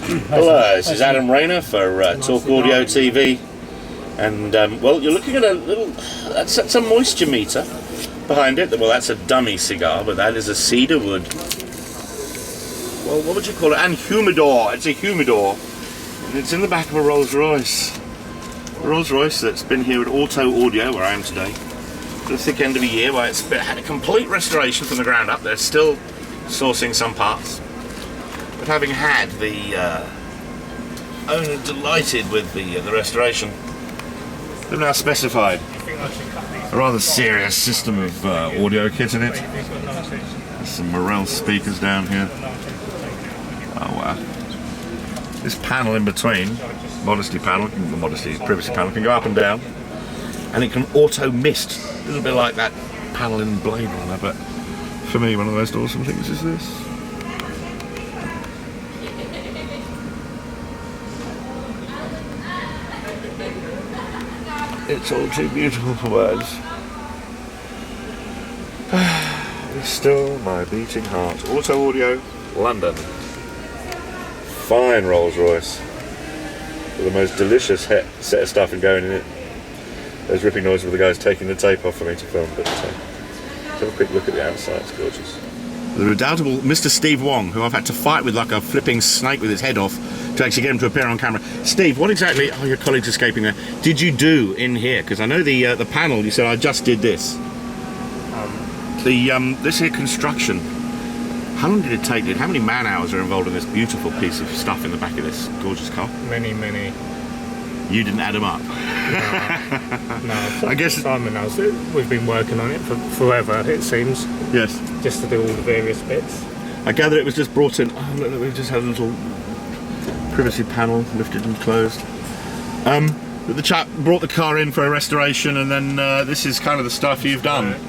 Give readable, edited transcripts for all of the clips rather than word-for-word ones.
Hello, this is Adam Rayner for Talk Audio TV, and well, you're looking at a little. That's a moisture meter behind it. Well, that's a dummy cigar, but that is a cedar wood. Well, what would you call it? And humidor. It's a humidor, and it's in the back of a Rolls Royce. A Rolls Royce that's been here at Auto Audio, where I am today, at the thick end of a year, where it's had a complete restoration from the ground up. They're still sourcing some parts. But having had the owner delighted with the restoration, they've now specified a rather serious system of audio kit in it. There's some Morel speakers down here. Oh wow. This panel in between, privacy panel can go up and down, and it can auto mist, a little bit like that panel in Blade Runner, but for me one of the most awesome things is this. It's all too beautiful for words. It's still my beating heart. Auto Audio, London. Fine Rolls Royce. With the most delicious set of stuff going in it. Those ripping noises with the guys taking the tape off for me to film. But let's have a quick look at the outside. It's gorgeous. The redoubtable Mr. Steve Wong, who I've had to fight with like a flipping snake with his head off to actually get him to appear on camera. Steve, what exactly, oh, your colleague's escaping there, did you do in here? Because I know the panel, you said, I just did this. This here construction, how long did it take? How many man hours are involved in this beautiful piece of stuff in the back of this gorgeous car? Many. You didn't add them up? No, I guess Simon knows it. We've been working on it for forever, it seems. Yes. Just to do all the various bits. I gather it was just brought in, oh look, we just had a little privacy panel lifted and closed. The chap brought the car in for a restoration, and then this is kind of the stuff you've done. Right.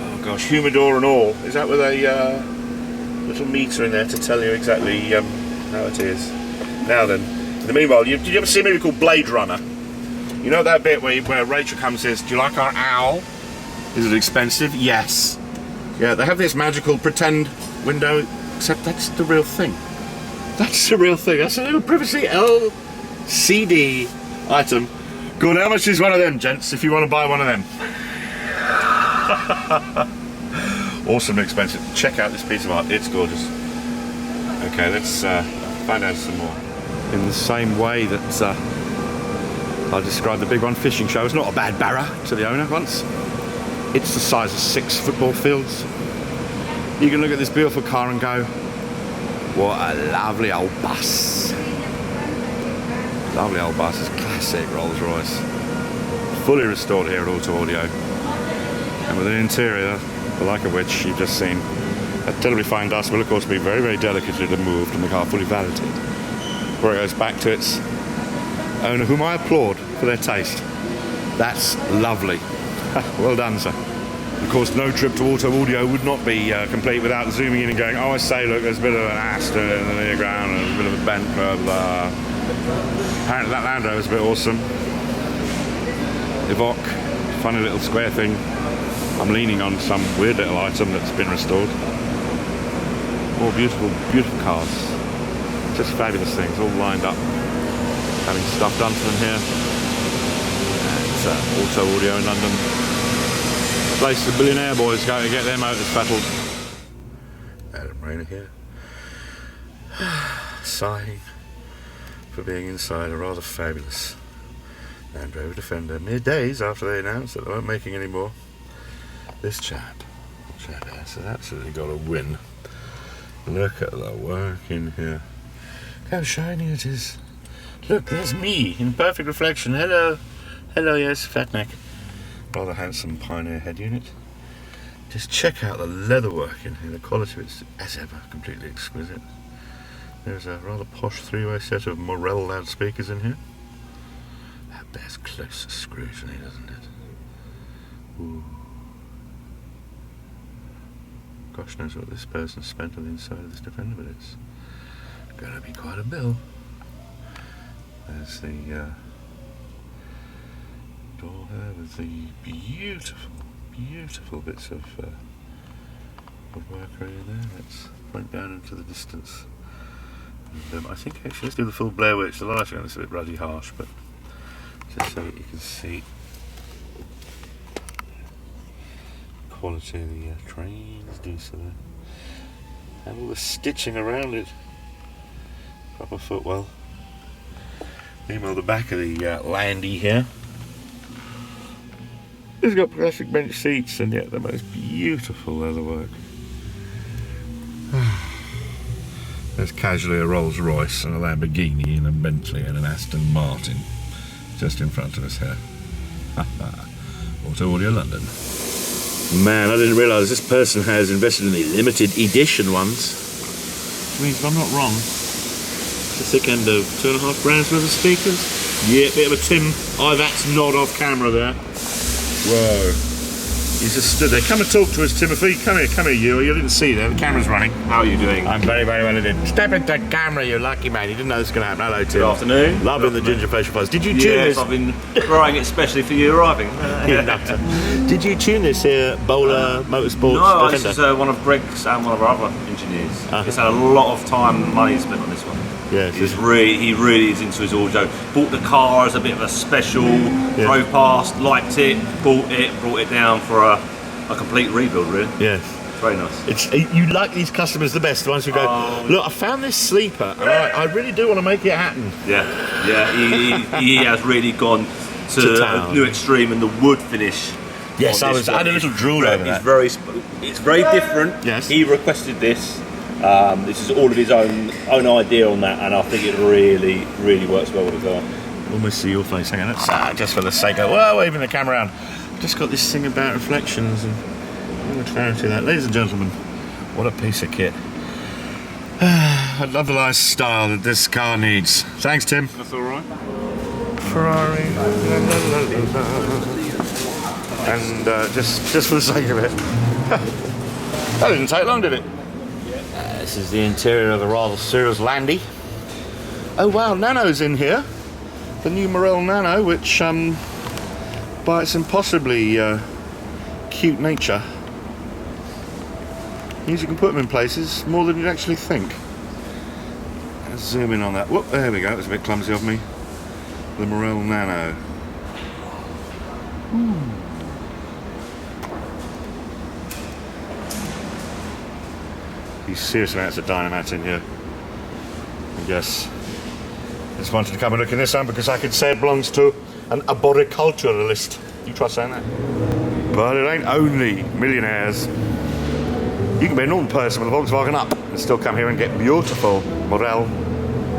Oh gosh, humidor and all. Is that with a little meter in there to tell you exactly how it is? Now then, in the meanwhile, did you ever see a movie called Blade Runner? You know that bit where Rachel comes and says, do you like our owl? Is it expensive? Yes. Yeah, they have this magical pretend window, except that's the real thing. That's the real thing. That's a little privacy LCD item. Good, how much is one of them, gents, if you want to buy one of them? Awesome and expensive. Check out this piece of art. It's gorgeous. Okay, let's find out some more. In the same way that I described the Big One fishing show as not a bad barra to the owner once. It's the size of 6 football fields. You can look at this beautiful car and go, what a lovely old bus. Lovely old bus. It's classic Rolls Royce. Fully restored here at Auto Audio. And with an interior, the like of which you've just seen. A terribly fine dust will of course be very, very delicately removed and the car fully valeted. Before it goes back to its owner, whom I applaud for their taste. That's lovely. Well done, sir. Of course, no trip to Auto Audio would not be complete without zooming in and going, oh, I say, look, there's a bit of an Aston in the near ground and a bit of a Bentley. Apparently that Land Rover's a bit awesome. Evoque, funny little square thing. I'm leaning on some weird little item that's been restored. More beautiful, beautiful cars. Just fabulous things, all lined up. Having stuff done to them here. Auto Audio in London. Place the billionaire boys go to get their motors fettled. Adam Rayner here. Sighing for being inside a rather fabulous Land Rover Defender. Mere days after they announced that they weren't making any more. This chap has absolutely got a win. Look at the work in here. How shiny it is. Look, there's me in perfect reflection. Hello. Hello, yes, fat neck. Rather handsome Pioneer head unit. Just check out the leatherwork in here. The quality of it's, as ever, completely exquisite. There's a rather posh 3-way set of Morel loudspeakers in here. That bears close scrutiny, doesn't it? Ooh. Gosh knows what this person spent on the inside of this Defender, but it's gonna be quite a bill. There's the door there with the beautiful bits of work right in there. Let's point down into the distance. And, I think actually let's do the full Blair Witch. The lighting on this is a bit bloody harsh, but just so that you can see quality of the trains, decent, and all the stitching around it. Proper footwell. Meanwhile, the back of the Landy here. It's got plastic bench seats and yet the most beautiful leatherwork. There's casually a Rolls Royce and a Lamborghini and a Bentley and an Aston Martin just in front of us here. Auto Audio London. Man, I didn't realise this person has invested in the limited edition ones. Which means if I'm not wrong, it's a thick end of £2.5 grand worth of speakers. Yeah, bit of a Tim Ivat's nod off camera there. Whoa. He's just stood there. Come and talk to us, Timothy. Come here, you. You didn't see there. The camera's running. How are you doing? I'm very, very well indeed. Step into the camera, you lucky man. You didn't know this was going to happen. Hello, Tim. Good afternoon. Loving the ginger facial fuzz. Did you tune Yes, this? I've been growing it especially for you arriving. You nutter. Did you tune this here, Bowler Motorsports No, Defender? this is one of Greg's and one of our other engineers. He's had a lot of time and money spent on this one. Yes. He really is into his audio. Bought the car as a bit of a special, drove past, liked it, brought it down for a complete rebuild, really. Yes. Very nice. You like these customers the best, the ones who go, look, I found this sleeper, and I really do want to make it happen. Yeah. He has really gone to a new extreme, and the wood finish. Yes, I had a little drool over that. It's very different. Yes. He requested this. This is all of his own idea on that, and I think it really, really works well with the car. Almost see your face. Hang on, let's, just for the sake of waving the camera around. I've just got this thing about reflections and all the clarity of that. Ladies and gentlemen, what a piece of kit. I love the lifestyle that this car needs. Thanks, Tim. That's all right. Ferrari. And just for the sake of it. That didn't take long, did it? This is the interior of the rather serious Landy. Oh wow, Nano's in here. The new Morel Nano, which by its impossibly cute nature means you can put them in places more than you'd actually think. Let's zoom in on that. Whoop, there we go, it was a bit clumsy of me. The Morel Nano. These serious amounts of dynamite in here. I guess I just wanted to come and look in this one because I could say it belongs to an arboriculturalist. You try saying that? But it ain't only millionaires. You can be a normal person with a Volkswagen Up and still come here and get beautiful Morel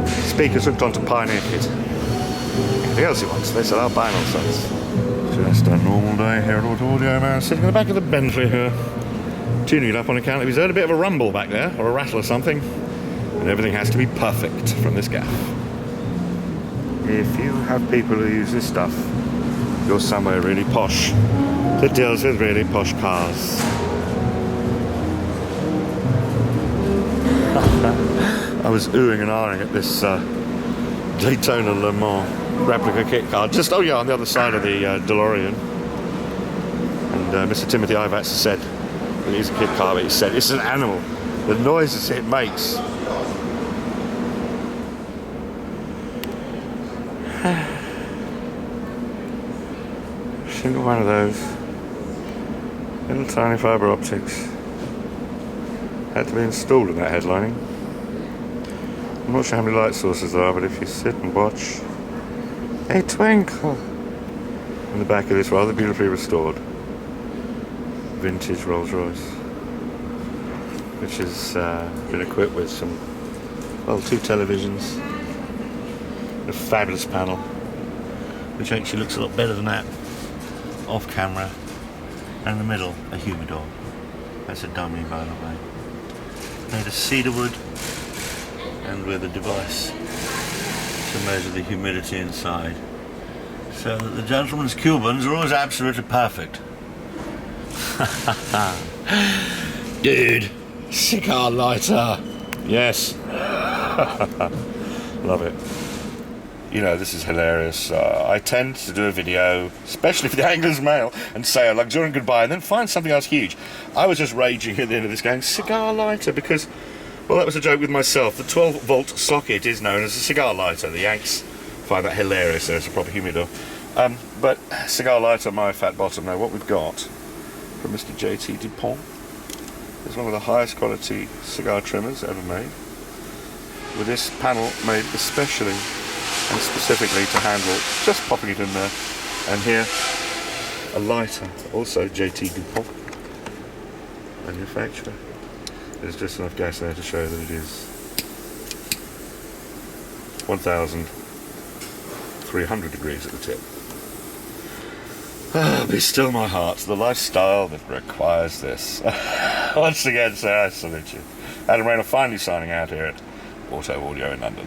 speakers hooked onto Pioneer kit. Anything else he wants, they sell albino sets. Just a normal day here at Auto Audio Man, sitting in the back of the Bentley here. Tuning it up on account of he's heard a bit of a rumble back there, or a rattle or something, and everything has to be perfect from this gaff. If you have people who use this stuff, you're somewhere really posh that deals with really posh cars. I was oohing and ahhing at this Daytona Le Mans replica kit car, just on the other side of the DeLorean. And Mr. Timothy Ivats said, well, he's a kit car, but he said, it's an animal. The noises it makes. Single one of those little tiny fibre optics had to be installed in that headlining. I'm not sure how many light sources there are, but if you sit and watch, they twinkle. In the back of this rather beautifully restored vintage Rolls Royce, which has been equipped with some, well, 2 televisions, a fabulous panel, which actually looks a lot better than that off camera, and in the middle a humidor. That's a dummy, by the way, made of cedar wood and with a device to measure the humidity inside, so that the gentleman's Cubans are always absolutely perfect. Dude, cigar lighter. Yes. Love it. You know, this is hilarious. I tend to do a video, especially for the Angler's Mail, and say a luxuriant goodbye and then find something else huge. I was just raging at the end of this going, cigar lighter, because Well, that was a joke with myself. The 12-volt socket is known as a cigar lighter. The Yanks find that hilarious. There's a proper humidor. But cigar lighter, my fat bottom. Now, what we've got from Mr. J.T. Dupont is one of the highest quality cigar trimmers ever made, with this panel made especially and specifically to handle just popping it in there. And here, a lighter, also J.T. Dupont manufacturer. There's just enough gas there to show that it is 1,300 degrees at the tip. Ah, be still my heart, the lifestyle that requires this. Once again, sir, I salute you. Adam Rayner finally signing out here at Auto Audio in London.